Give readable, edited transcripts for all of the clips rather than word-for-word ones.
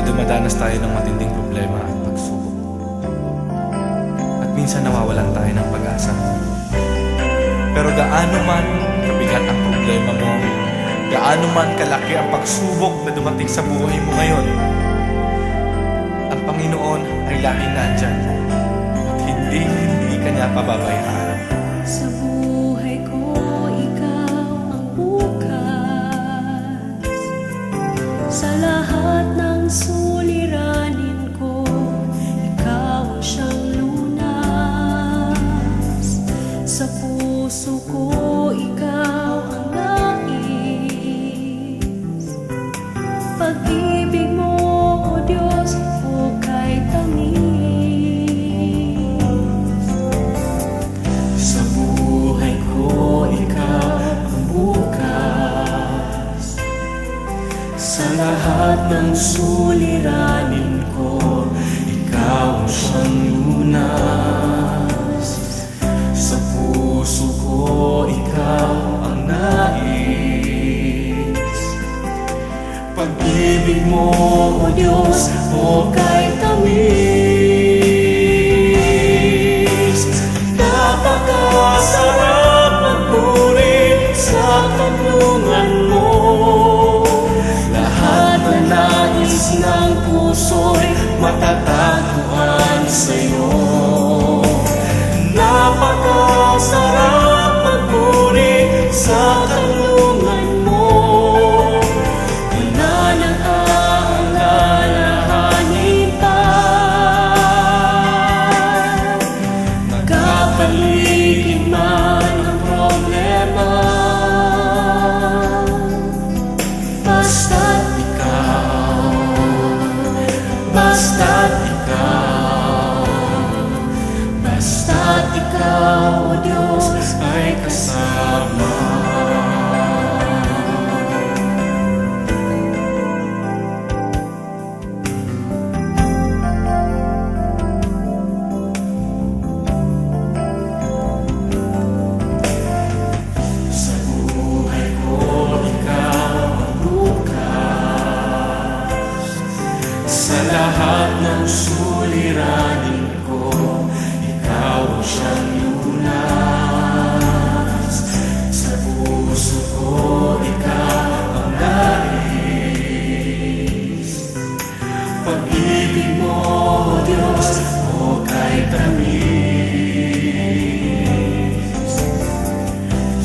dumadanas tayo ng matinding problema at pagsubok. At minsan nawawalan tayo ng pag-asa. Pero gaano man kabigat ang problema mo, gaano man kalaki ang pagsubok na dumating sa buhay mo ngayon, ang Panginoon ay laging nandyan at hindi ka niya pababayaan. Sa buhay ko, ikaw ang bukas. Sa lahat ng suliranin ko, ikaw ang siyang lunas. Sa puso ko, ikaw ang nais. Pag-ibig mo, O Diyos, hukay tamis. Sa buhay ko, ikaw ang bukas. Sa lahat ng suliranin ko, ikaw ang siyang lunas. Sa puso ko, ikaw ang nais. Pag-ibig mo, O Diyos, hukay tamis. Napakasarap magpuri sa kanlungan mo. Lahat na nais ng puso'y matatagpuan sa'yo. Napakasarap magpuri sa kanlungan mo. Wala nang aalalahanin pa. Magkapaligid man ang problema, basta't ikaw, basta't ikaw, basta't ikaw, O Diyos, ay kasama. Sa buhay ko, ikaw ang bukas. Sa lahat ng suliranin ko, ikaw ang siyang lunas. Sa puso ko, ikaw ang nais. Pag-ibig mo, O Diyos, hukay tamis.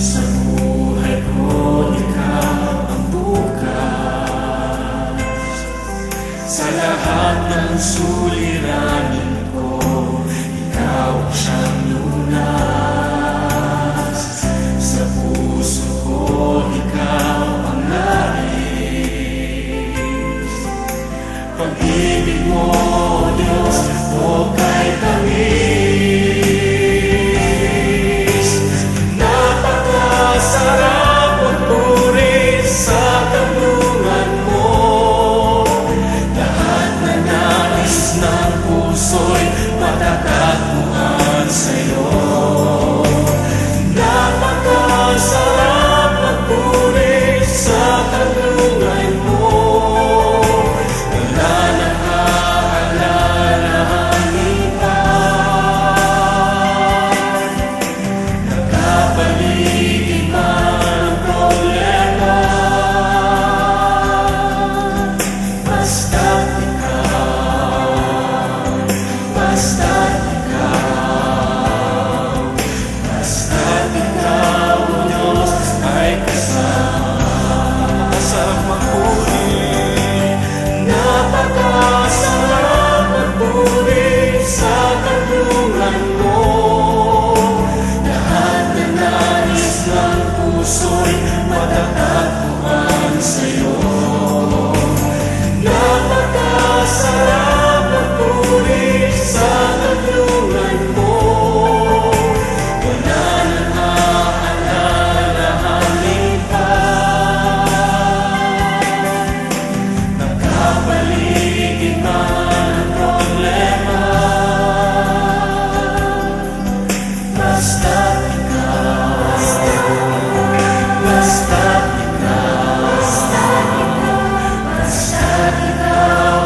Sa buhay ko, ikaw ang bukas. Sa lahat ng suliranin ko, ikaw ang siyang lunas. Sa puso ko, ikaw ang nais. Pag-ibig mo, O Diyos, hukay tamis. Napakasarap magpuri sa kanlungan mo. Lahat na nais ng puso'y matatagpuan sa'yo. Napakasarap magpuri sa kanlungan mo. Wala nang aalalahanin pa. Nagkapaligid man ang problema, basta't ikaw, basta't ikaw, basta't ikaw, O Diyos, ay kasama sa pagpuri. Napakasarap magpuri sa kanlungan mo. Lahat na nais ng puso'y matatagpuan sa'yo. Napakasarap magpuri sa kanlungan mo. Wala nang aalalahanin pa. Nagkapaligid man ang problema, basta't ikaw, basta't ikaw, basta't ikaw,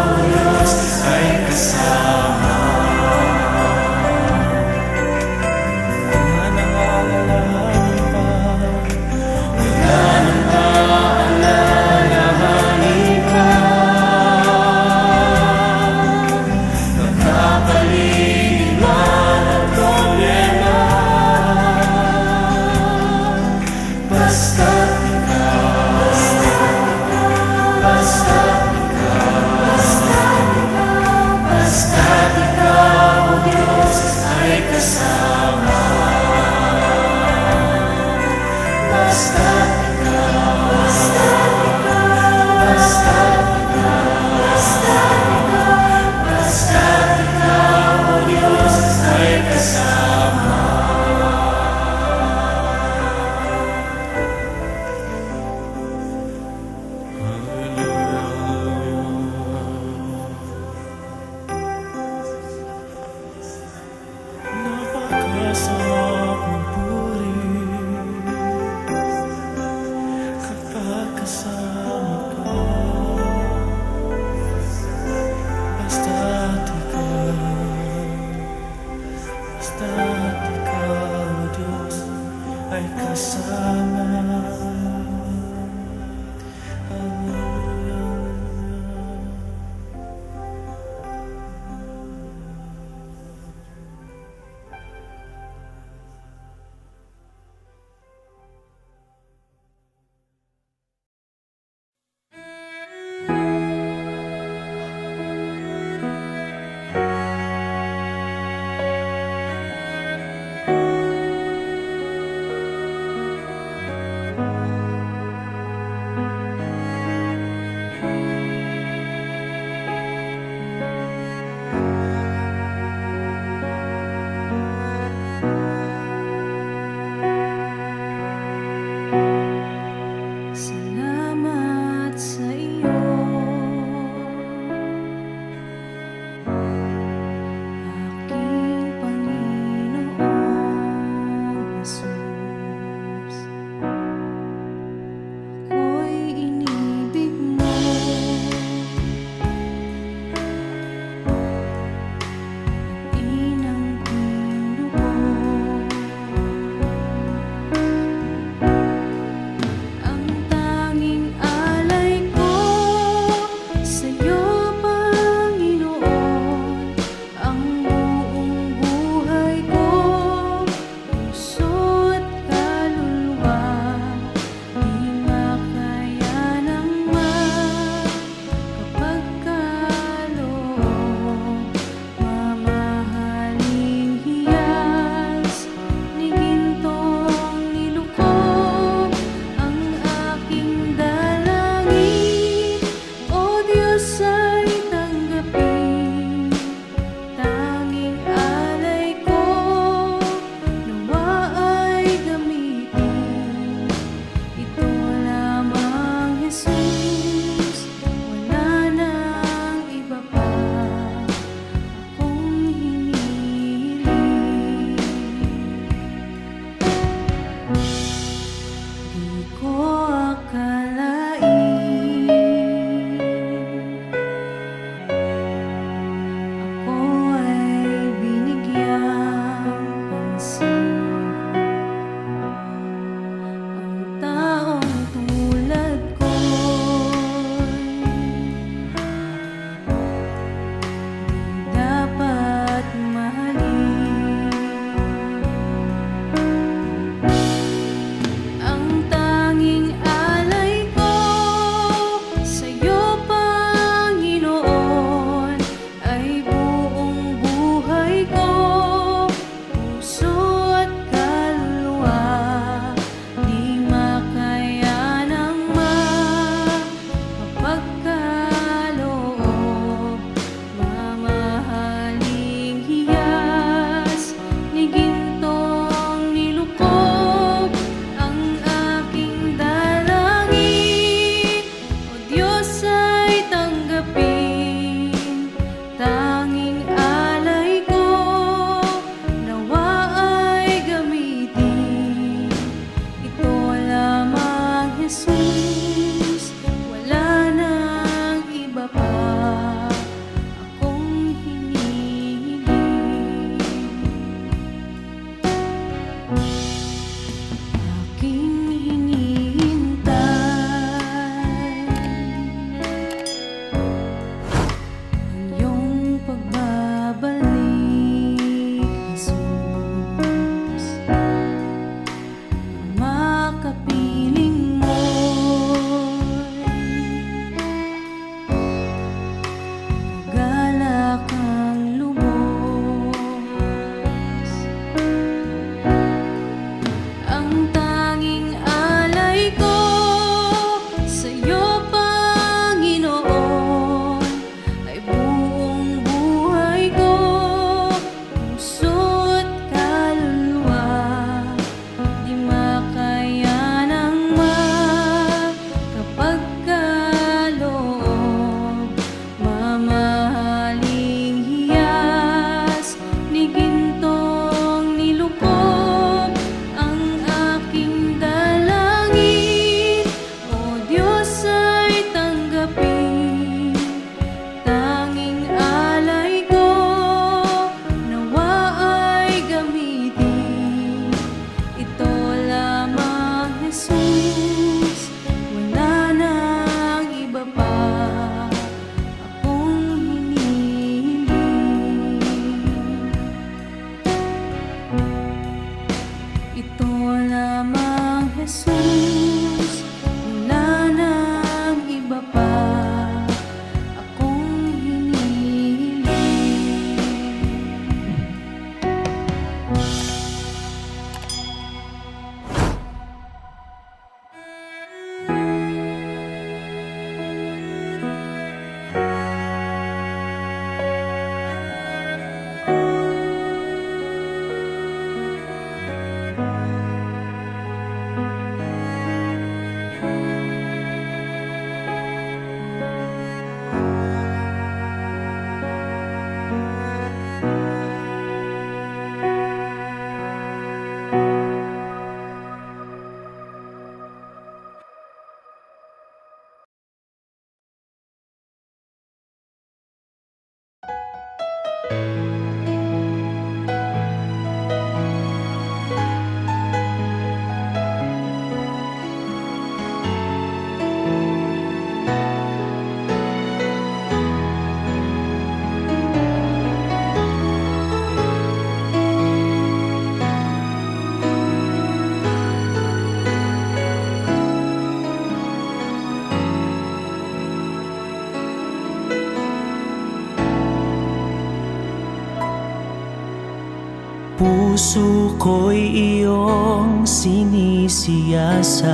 Puso ko'y iyong sinisiyasat,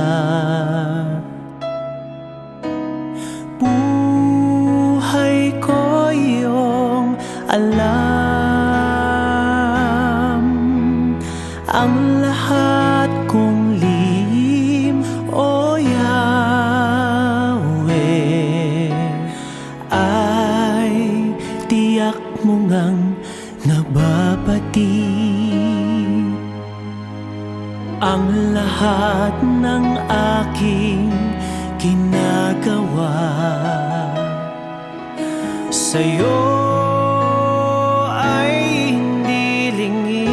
buhay ko iyong alam. Ang lahat kong lihim, O Yahweh, ay tiyak mo ngang nababati. Ang lahat ng aking ginagawa sa'yo ay hindi lingid.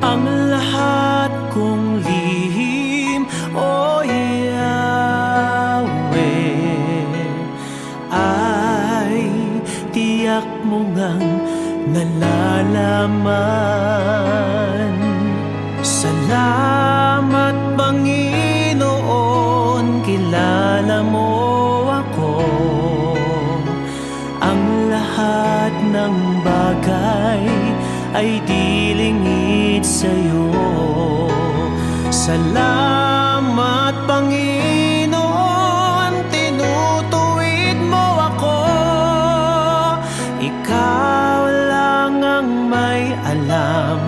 Ang lahat kong lihim, O Yahweh, ay tiyak mo ngang nalalaman. Salamat, Panginoon, kilala mo ako. Ang lahat ng bagay ay di lingid sa'yo. Salamat, Panginoon, tinutuwid mo ako. Ikaw lang ang may alam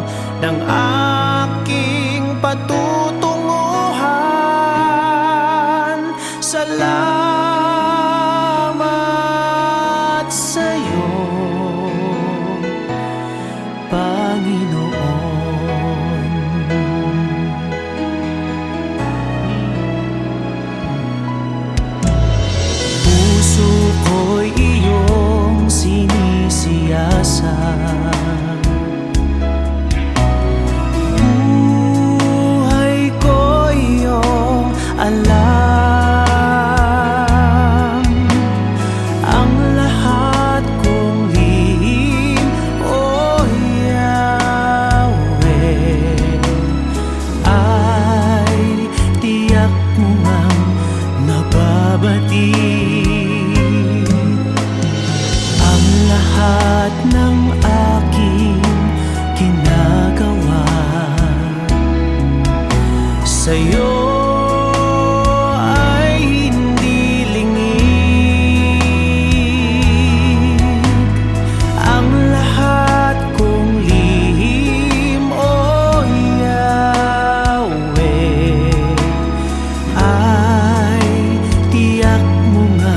ng aking patutunguhan. Salamat sa'yo, Panginoon. Puso ko'y iyong sinisiyasat, buhay ko iyong alam. Ang lahat kong lihim, O Yahweh, ay tiyak mo ngang nababati. Ang lahat ng aking ginagawa sa'yo ay hindi lingid. Ang lahat kong lihim, O Yahweh, ay tiyak mo nga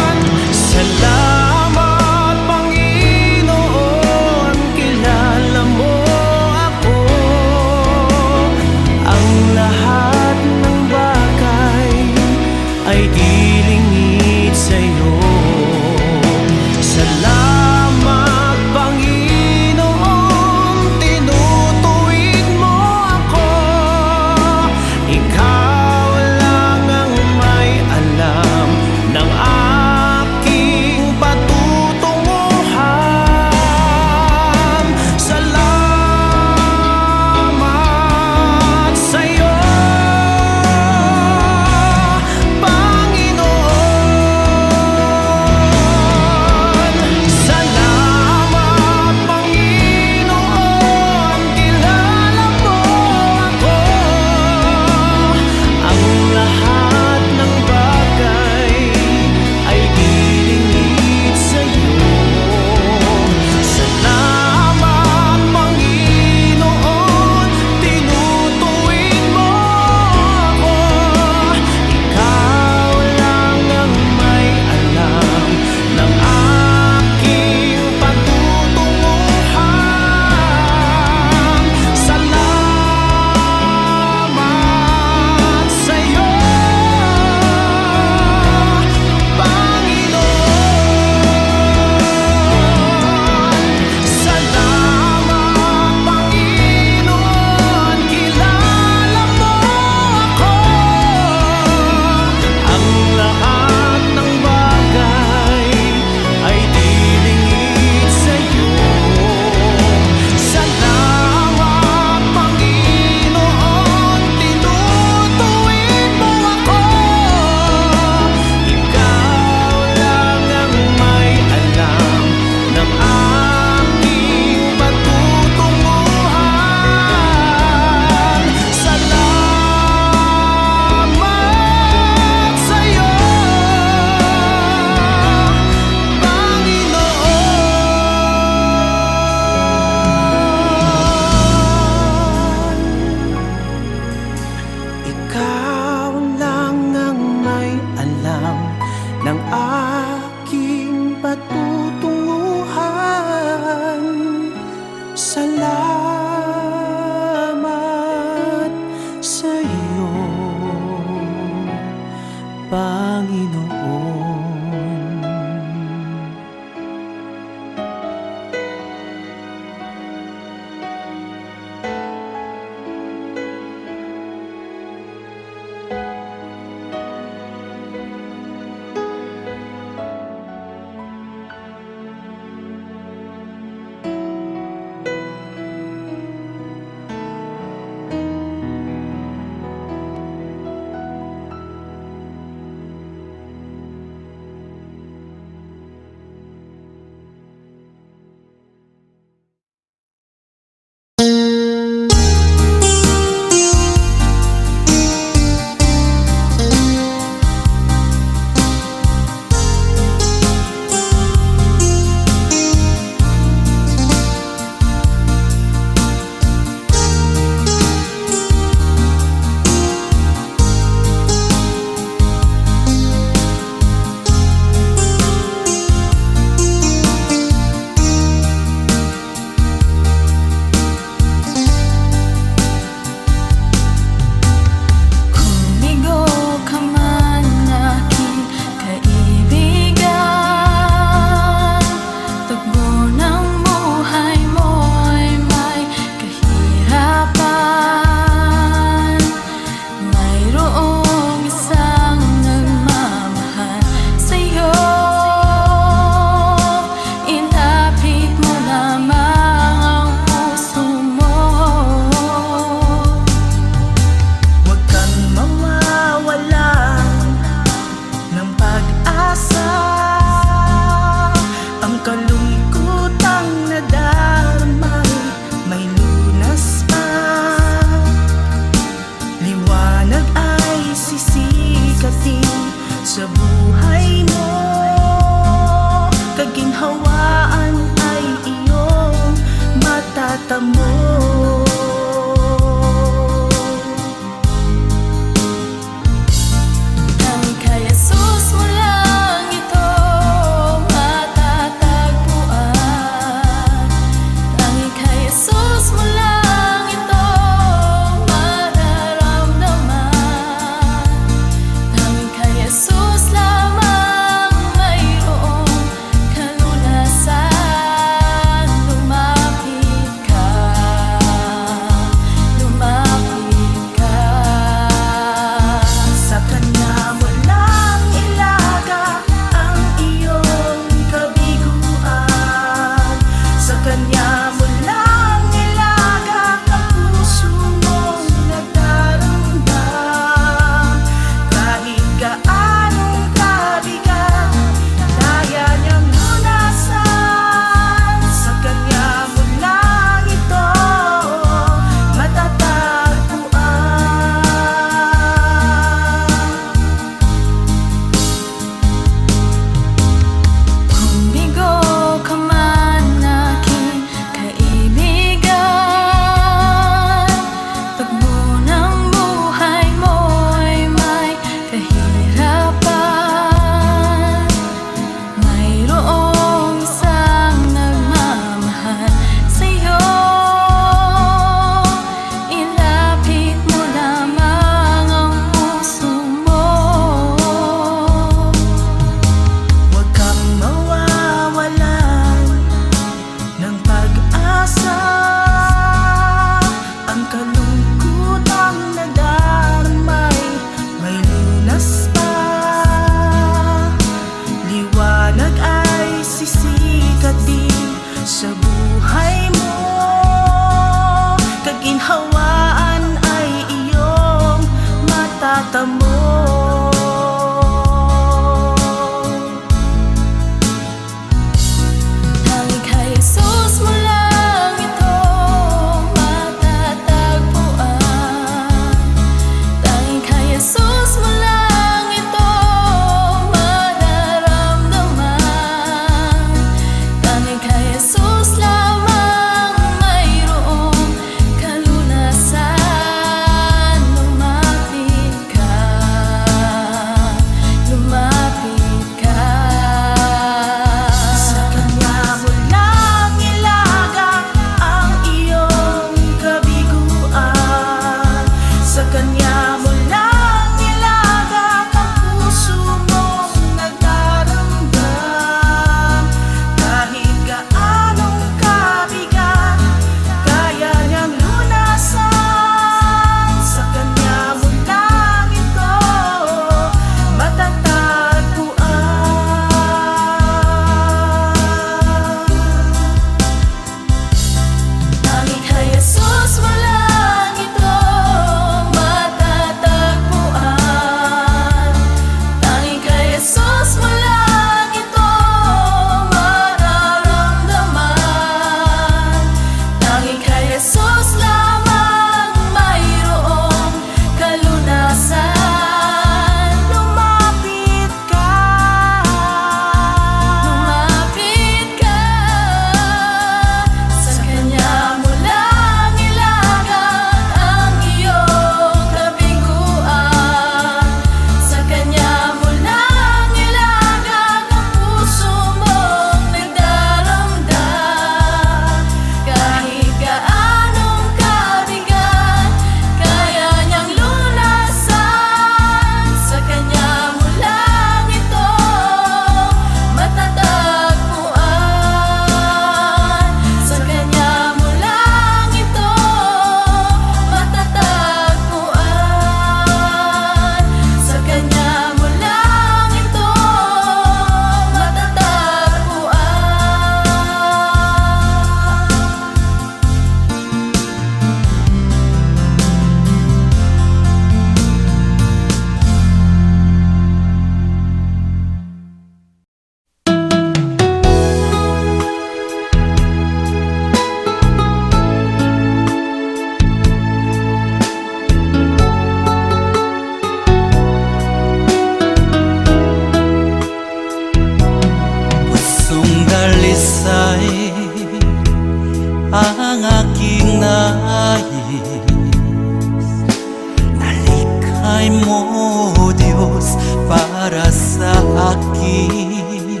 Nalikhay mo, Diyos, para sa akin.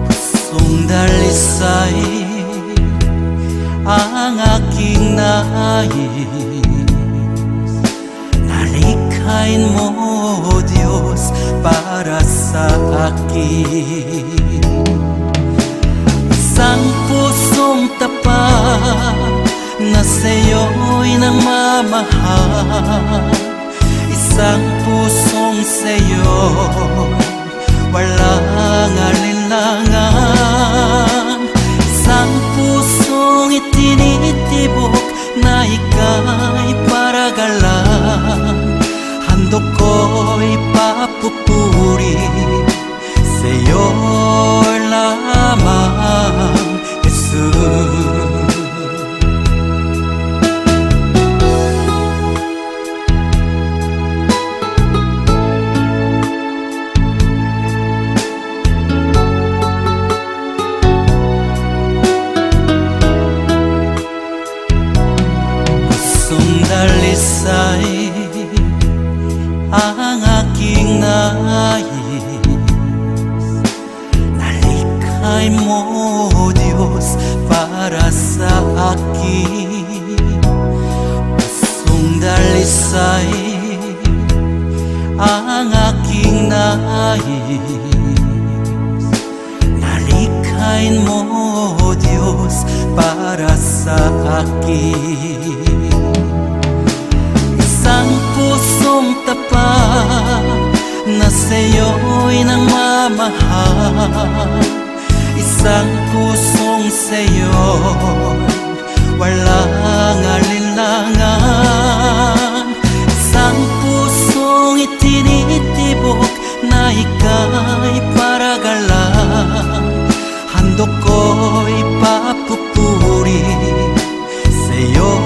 Pusong dalisay ang aking nais. Nalikhain mo, Diyos, para sa akin. Isang pusong tapat na sa'yo'y nagmamahal. Isang pusong sa'yo, walang alinlangan. Isang pusong itinitibok na ika'y paragalan. Handog ko'y papupuri sa'yo lamang, Jesus. Dalisay ang aking nais. Nalikhay mo, Diyos, para sa akin. Pusong dalisay ang aking nais. Nalikhain mo, Diyos, para sa akin. Isang pusong tapat na sa'yo'y nagmamahal. Isang pusong sa'yo, walang alinlangan. Isang pusong itinitibok na ika'y paragalan. Handog ko'y papupuri sa'yo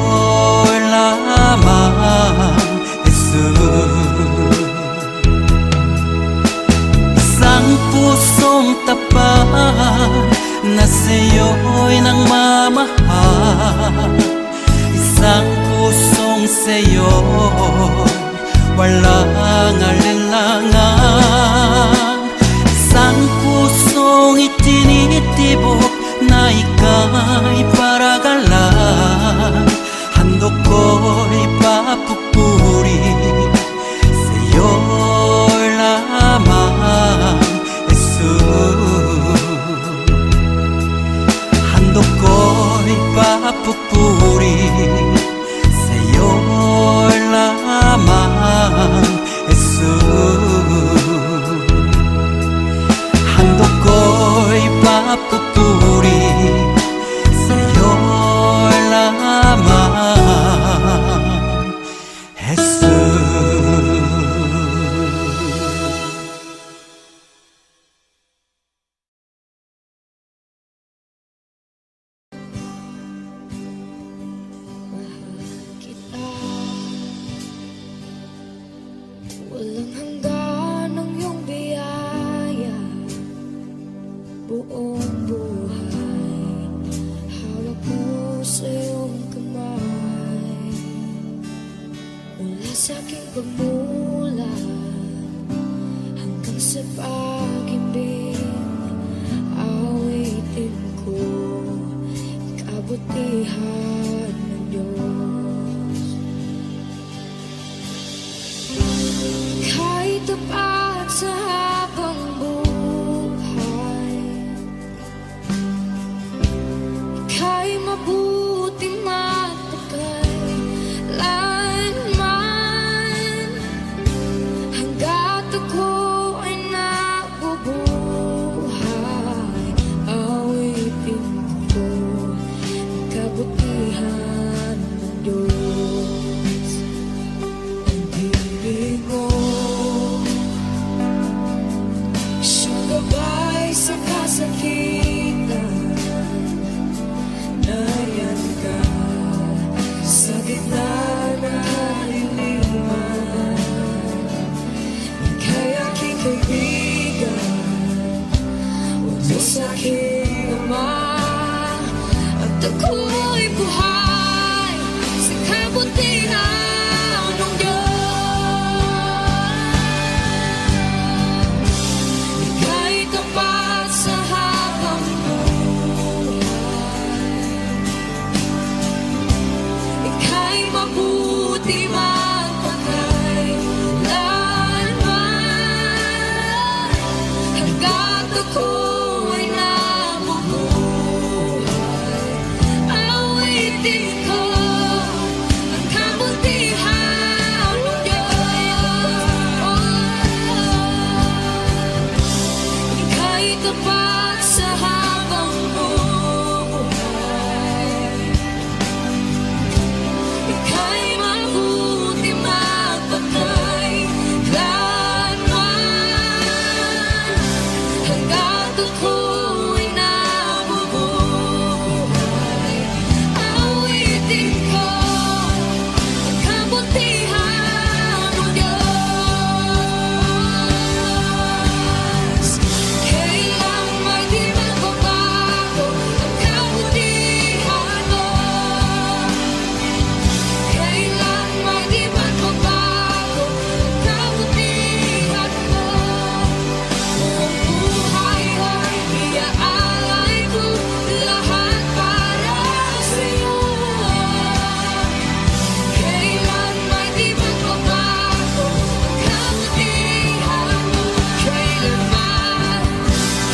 lamang, Jesus. Isang pusong tapat na sa'yo'y nagmamahal. Isang pusong sa'yo, walang alinlangan. Isang pusong itinitibok na ika'y paragalan. Handog ko'y papupuri sa'yo lamang, Jesus. Handog ko'y papupuri sa'yo lamang, Jesus. Handog ko'y papupuri sa'yo lamang, Jesus. Kita walang hanggan ang iyong biyaya. Buong buhay hawak mo sa iyong kamay. Mula sa aking pagmulat hanggang sa pag-ibig, awitin ko kabutihan ng Diyos. Kahit tapat sa habang buhay, ika'y mabuti matagay hangga't ako ay nabubuhay. Awitin ko ang kabutihan ng Diyos. Ang ibig mo di magpakailanman. Hanggat ako'y nabubuhay, awitin ko ang kabutihan mo, Diyos. Ika'y tapat sa habang buhay, ika'y mabuti magpakailanman. Hanggat ako'y nabubuhay, awitin ko ang kabutihan mo, Diyos. Kailanman di magbabago ang kabutihan mo. Kailanman di magbabago ang kabutihan mo. Buong buhay ay iaalay ko, lahat para sa'yo. Kailanman di magbabago ang kabutihan mo.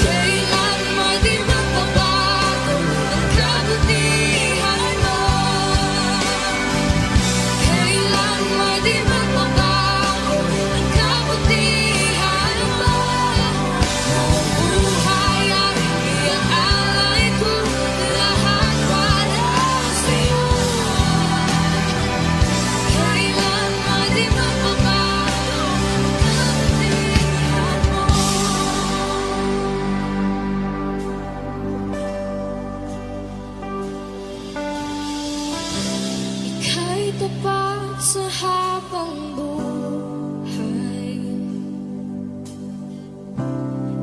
Kailanman di magbabago ang kabutihan mo. Kailanman di magbabago ang kabutihan mo. Buong buhay ay iaalay ko, lahat para sa'yo. Kailanman di magbabago ang kabutihan mo. Ika'y tapat sa habang buhay,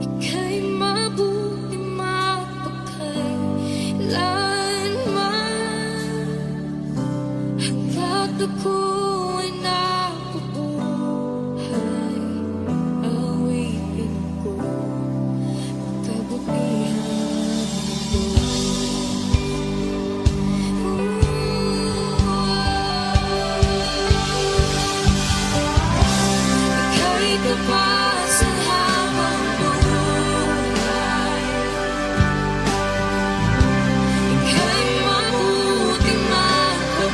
ika'y mabuti magpakailanman. Hanggat ako'y nabubuhay, awitin ko ang kabutihan mo. Ika'y tapat sa habang buhay, ika'y mabuti magpakailanman.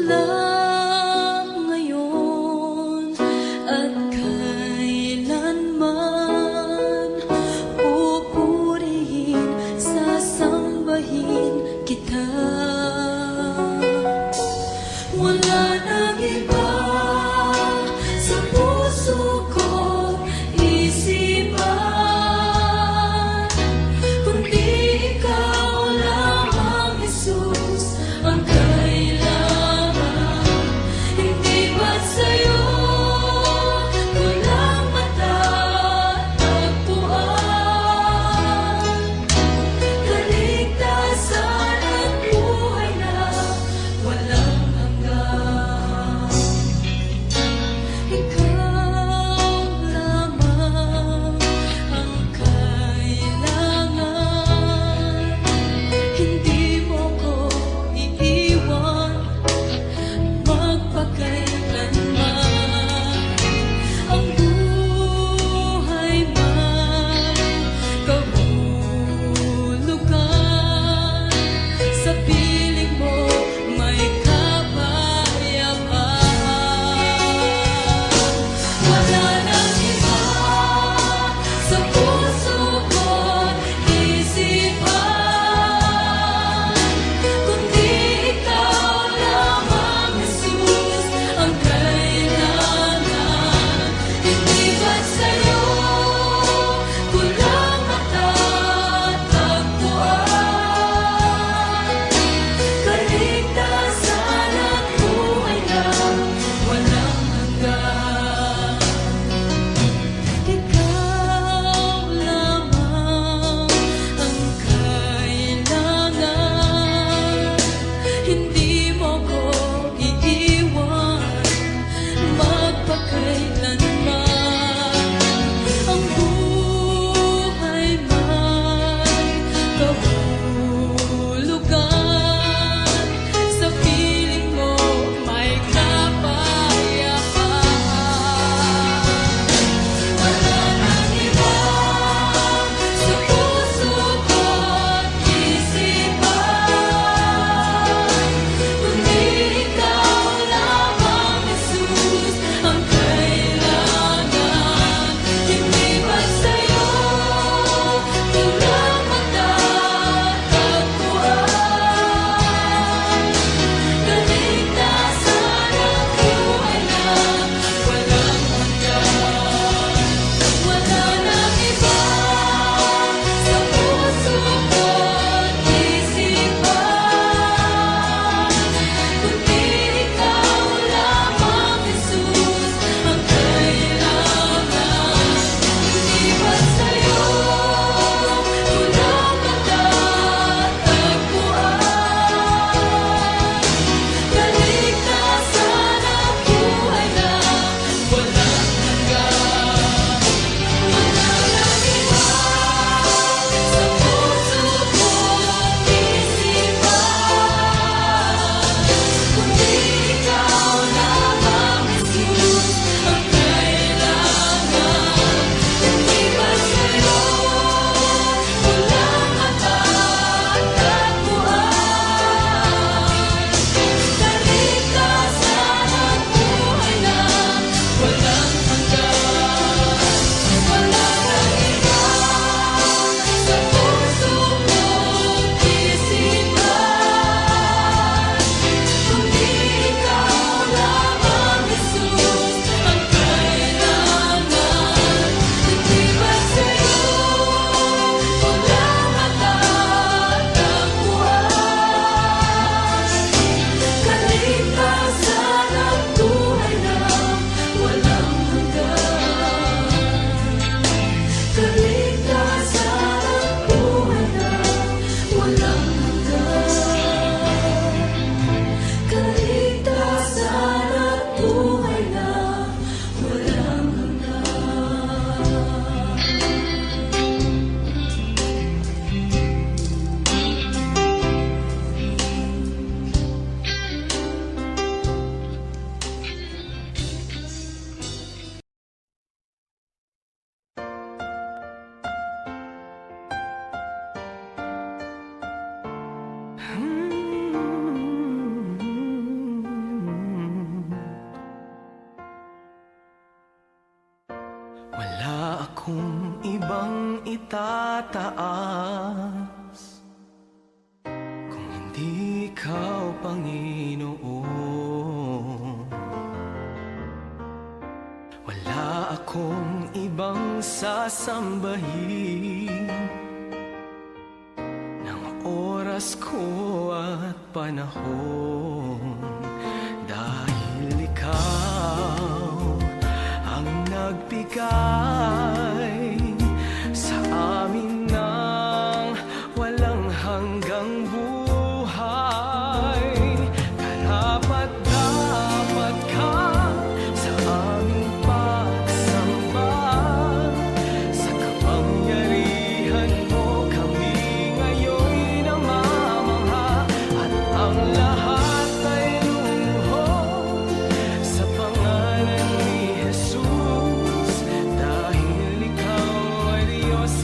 simula ngayon at kailanman, pupurihin, sasambahin kita. Wala nang iba sa puso ko isipan, kundi ikaw lamang, Jesus, ang kailangan. Hindi ba't sa'yo ko lang matatagpuan kaligtasan at buhay na walang hanggan. akong ibang itataas kung hindi ikaw, Panginoon. Wala akong ibang sasambahin ng oras ko at panahon, dahil ikaw ang nagbigay sa amin ng walang hanggang buhay. Karapat-dapat ka sa aming pagsamba, sa kapangyarihan mo kami ngayon'y namamangha, at ang lahat ay lumuhod sa pangalan ni Jesus, dahil ikaw ay Diyos.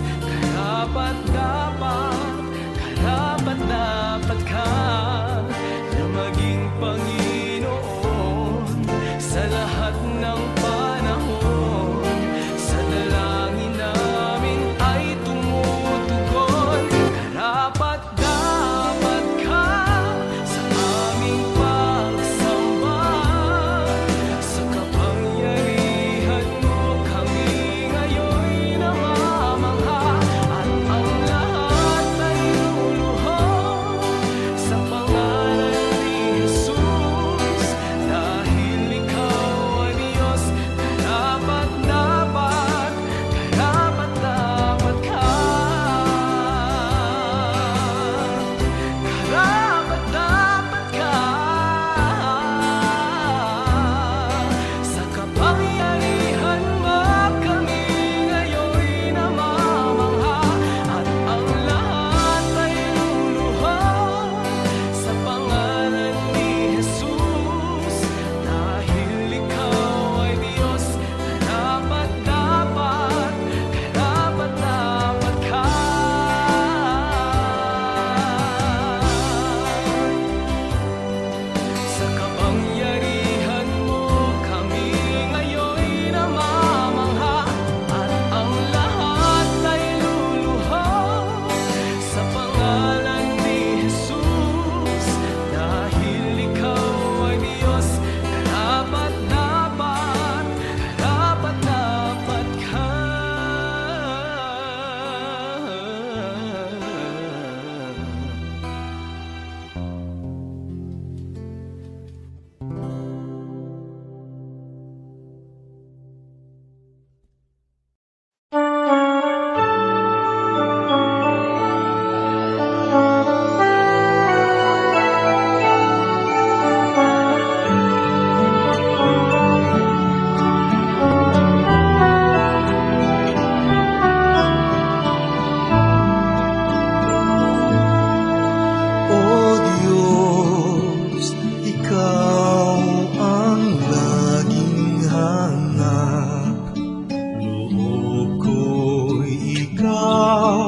Karapat-dapat ka na maging Panginoon sa lahat ng panahon. Sa dalangin namin ay tumutugon. Karapat-dapat ka sa aming pagsamba, sa kapangyarihan mo kami ngayon'y namamangha, at ang lahat ay luluhod sa pangalan ni Jesus, dahil ikaw ay Diyos. Karapat-dapat ka. Karapat-dapat ka sa kapangyarihan mo kami ngayon'y namamangha, at ang lahat ay luluhod sa pangalan ni Jesus, dahil ikaw ay Diyos. Karapat-dapat ka. Sa kapangyarihan mo kami ngayon'y namamangha, at ang lahat ay luluhod sa pangalan ni Jesus, dahil ikaw ay Diyos. Karapat-dapat ka. O Diyos, Ikaw ang laging hanap. Loob ko'y Ikaw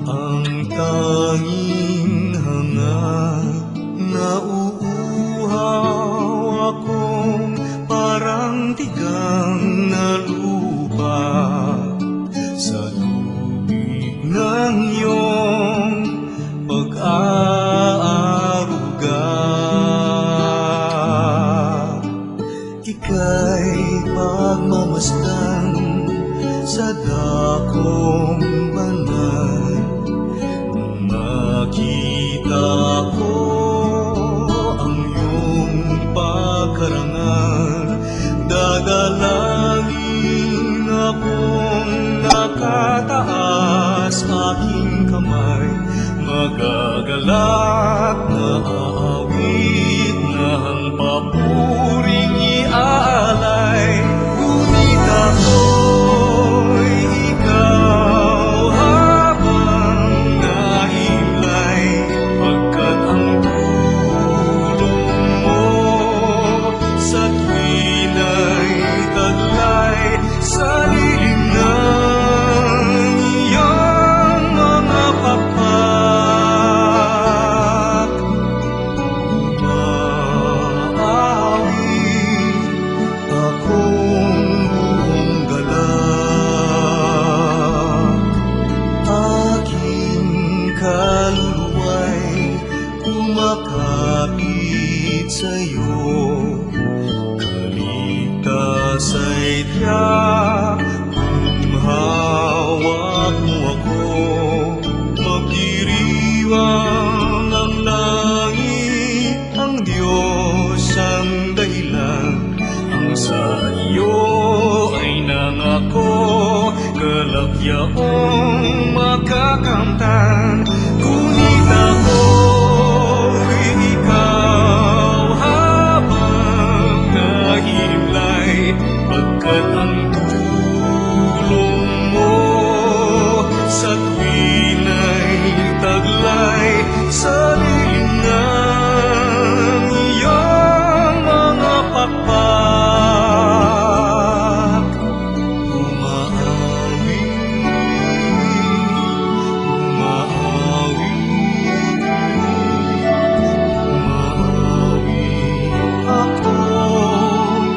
ang tanging hangad. Nauuhaw akong parang tigang na lupa sa lubig ng iyong pag-aaruga. Ika'y pagmamasdan sa dakong banal. Nung makita ko ang iyong pagkarangal, dadalangin akong nakataas, aking kamay magagalak na aawit ng papuring iaalay. Ngunit ako'y ikaw habang nahimlay, pagkat ang tulong mo sa tuwina'y taglay sa lilim ng iyong mga pakpak. ang dahilan. Ang sa iyo ay nangako, kalagyaong makakamtan. Ngunit ako'y ikaw habang nahimlay, pagkat ang tulong mo sa tuwina'y taglay sa dilim ng iyong mga pakpak. Umaawi, umaawi, umaawi ako'y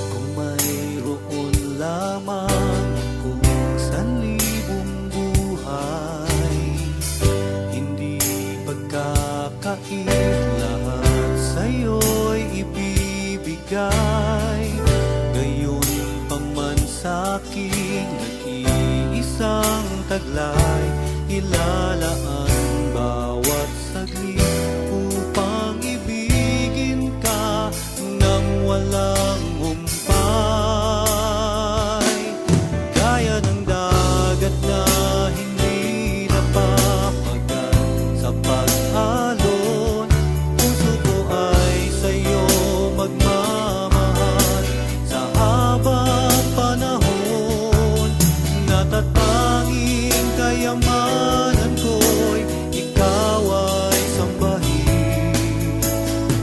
Kung mayroon lamang kung sanlibong buhay, hindi pagkakait, lahat sa'yo'y ibibigay. Gayon pa man sa'king nag-iisang taglay, ilalaan bawat saglit upang ibigin ka nang walang humpay. Gaya ng dagat na hindi napapagal sa pag-alon, puso ko ay sa'yo magmamahal. Sa habang panahon, natatanging kayamanan ko'y ikaw ay sambahin.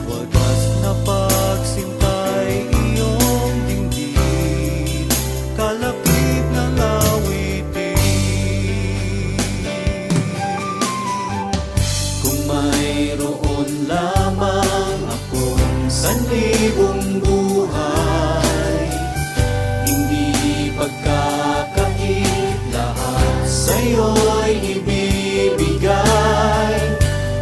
Wagas na pagsintay iyong dinggin, kalapit ng awitin. Kung mayroon lamang akong sanlibong buhay, hindi pagkakait, lahat sa'yo'y ibibigay.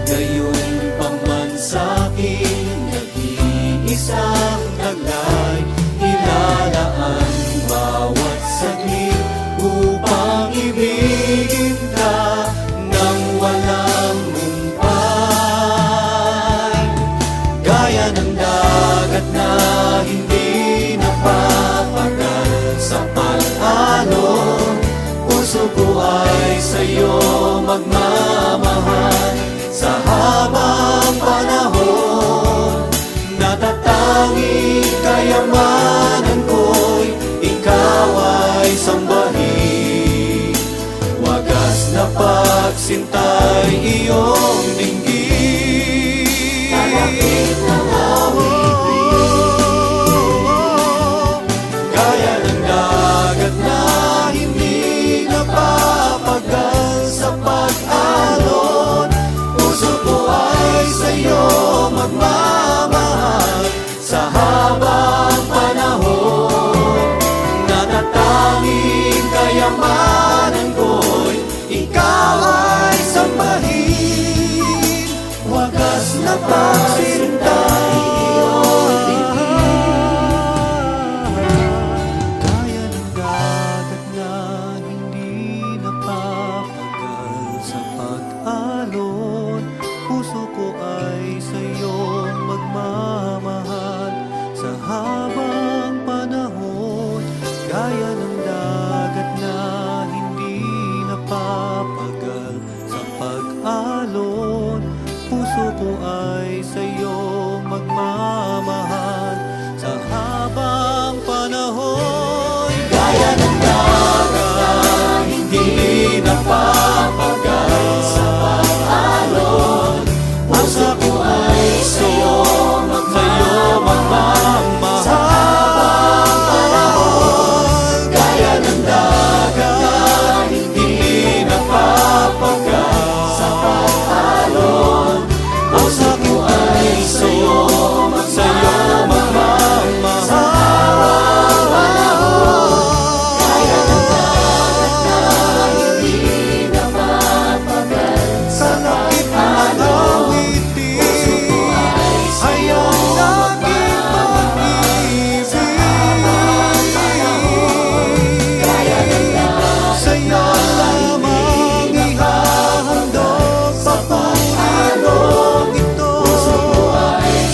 Gayon pa man sa'kin nag-iisang taglay, ilalaan bawat saglit upang ibigin ka nang walang humpay. Gaya ng dagat na hindi napapagal sa pag-alon, puso ko ay sa'yo magmamahal. Sa habang panahon, natatanging kayamanan ko'y ikaw ay sambahin. Wagas na pagsintay iyong dinggin, kalapit ng awitin. Gaya ng dagat na hindi napapagal sa pag-alon, puso ko ay sa'yo magmamahal. Sa habang panahon, natatanging kayamanan ko'y ikaw ay sambahin. Wagas na pagsintay iyong dinggin. Gaya ng dagat na hindi napapagal sa pag-alon, puso ko ay sa'yo magmamahal. Sa habang panahon, gaya ng dagat na hindi napapagal sa pag-alon, puso ko ay sa'yo magmamahal. Sa habang panahon, gaya ng dagat na hindi napapagal sa pag-alon, puso ko ay sa'yo magmamahal. Gaya ng dagat na hindi napapagat sa pag-alon, puso ko ay sa'yo magmamahal. Gaya ng dagat na hindi napapagat sa pag-alon, puso ko ay sa'yo Sa'yo lamang ihahandog sa Panginoong ito.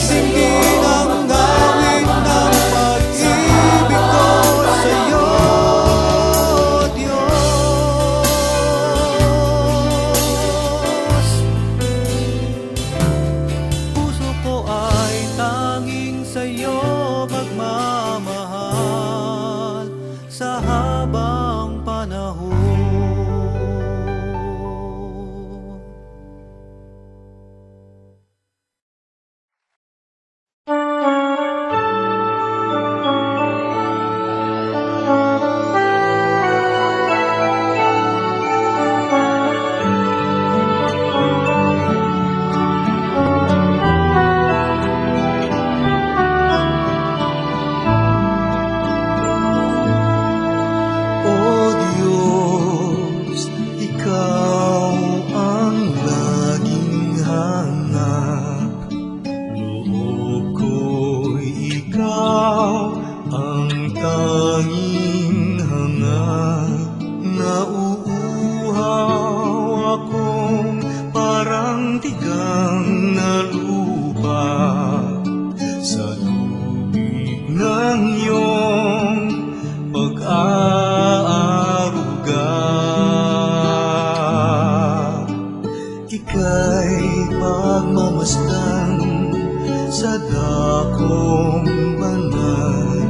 Hindi nang gawin ng pag-ibig ko sa'yo, Diyos. Puso ko ay tanging sa'yo magmamahal sa habang panahon. O Diyos, Ikaw ang laging hanap. Loob ko'y Ikaw ang tanging hanap. Nauuhaw akong parang tigang na lupa sa tubig ng iyong pag-aaruga. Ika'y pagmamasdan sa dakong banal.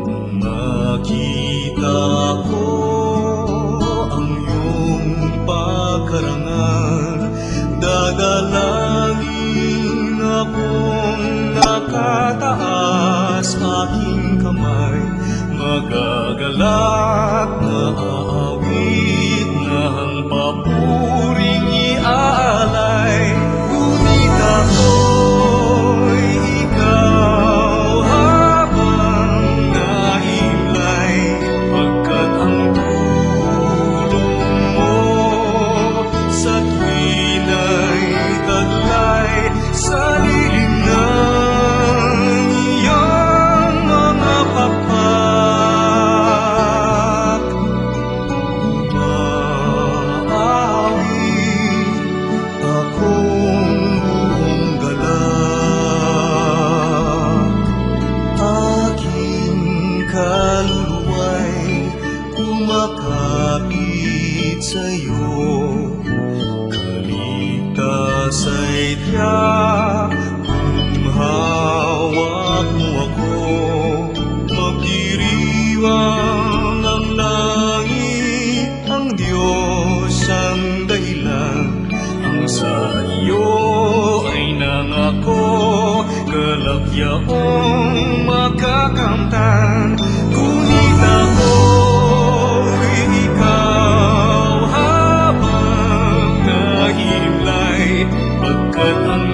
Nung makita ko ang iyong pagkarangal, dadalangin akong nakataas aking kamay. Magagalak na aawit na ang papuring iaalay. Ngunit ako'y ikaw habang nahimlay, pagkat ang tulong mo sa tuwina'y taglay sa lilim ng iyong mga pakpak. Umaawit akong buong galak, aking kaluluwa'y kumakapit sa'yo. Kaligtas ay tiyak kung hawak mo ako. Magdiriwang ang langit, ang Diyos ang dahilan. Ang sa iyo ay nangako, kalagyaong makakamtan. Ngunit ako'y ikaw habang nahimlay, pagkat ang